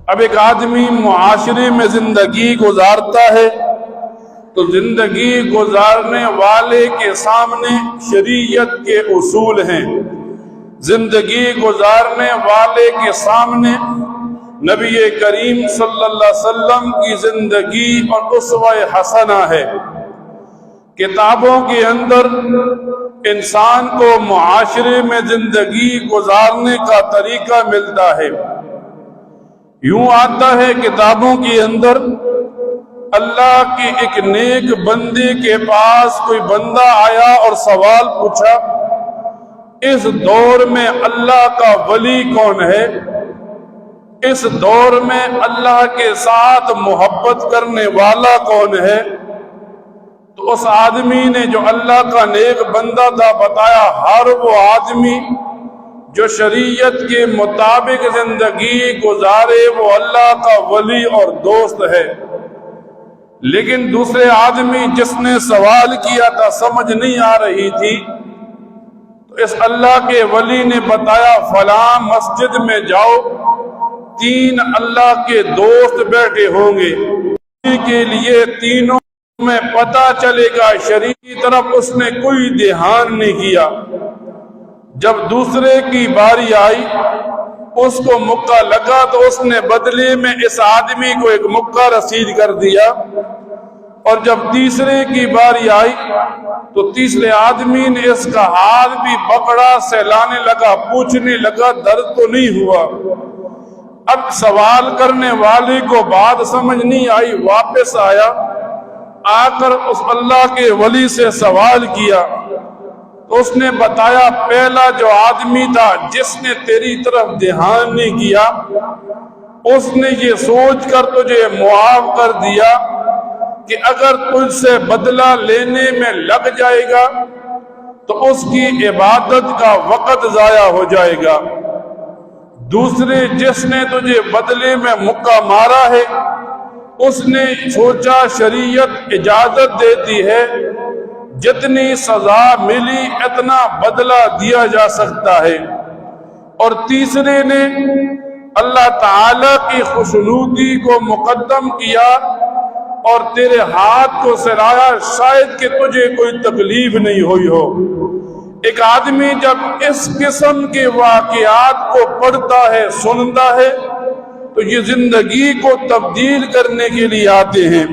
اب ایک آدمی معاشرے میں زندگی گزارتا ہے تو زندگی گزارنے والے کے سامنے شریعت کے اصول ہیں، زندگی گزارنے والے کے سامنے نبی کریم صلی اللہ علیہ وسلم کی زندگی اور اسوہ حسنہ ہے۔ کتابوں کے اندر انسان کو معاشرے میں زندگی گزارنے کا طریقہ ملتا ہے۔ یوں آتا ہے کتابوں کے اندر، اللہ کے ایک نیک بندے کے پاس کوئی بندہ آیا اور سوال پوچھا، اس دور میں اللہ کا ولی کون ہے؟ اس دور میں اللہ کے ساتھ محبت کرنے والا کون ہے؟ تو اس آدمی نے جو اللہ کا نیک بندہ تھا بتایا، ہر وہ آدمی جو شریعت کے مطابق زندگی گزارے وہ اللہ کا ولی اور دوست ہے۔ لیکن دوسرے آدمی جس نے سوال کیا تھا سمجھ نہیں آ رہی تھی، تو اس اللہ کے ولی نے بتایا فلاں مسجد میں جاؤ، 3 اللہ کے دوست بیٹھے ہوں گے، کے لیے تینوں میں پتہ چلے گا۔ شریعت طرف اس نے کوئی دھیان نہیں کیا۔ جب دوسرے کی باری آئی، اس کو مکہ لگا تو اس نے بدلے میں اس آدمی کو ایک مکہ رسید کر دیا، اور جب تیسرے کی باری آئی تو تیسرے آدمی نے اس کا ہاتھ بھی پکڑا، سہلانے لگا، پوچھنے لگا درد تو نہیں ہوا۔ اب سوال کرنے والے کو بات سمجھ نہیں آئی، واپس آیا، آ کر اس اللہ کے ولی سے سوال کیا تو اس نے بتایا پہلا جو آدمی تھا جس نے تیری طرف دھیان نہیں کیا، اس نے یہ سوچ کر تجھے معاف کر دیا کہ اگر تجھ سے بدلہ لینے میں لگ جائے گا تو اس کی عبادت کا وقت ضائع ہو جائے گا۔ دوسرے جس نے تجھے بدلے میں مکہ مارا ہے، اس نے سوچا شریعت اجازت دیتی ہے جتنی سزا ملی اتنا بدلہ دیا جا سکتا ہے، اور تیسرے نے اللہ تعالی کی خوشنودی کو مقدم کیا اور تیرے ہاتھ کو سرایا شاید کہ تجھے کوئی تکلیف نہیں ہوئی ہو۔ ایک آدمی جب اس قسم کے واقعات کو پڑھتا ہے، سنتا ہے، تو یہ زندگی کو تبدیل کرنے کے لیے آتے ہیں۔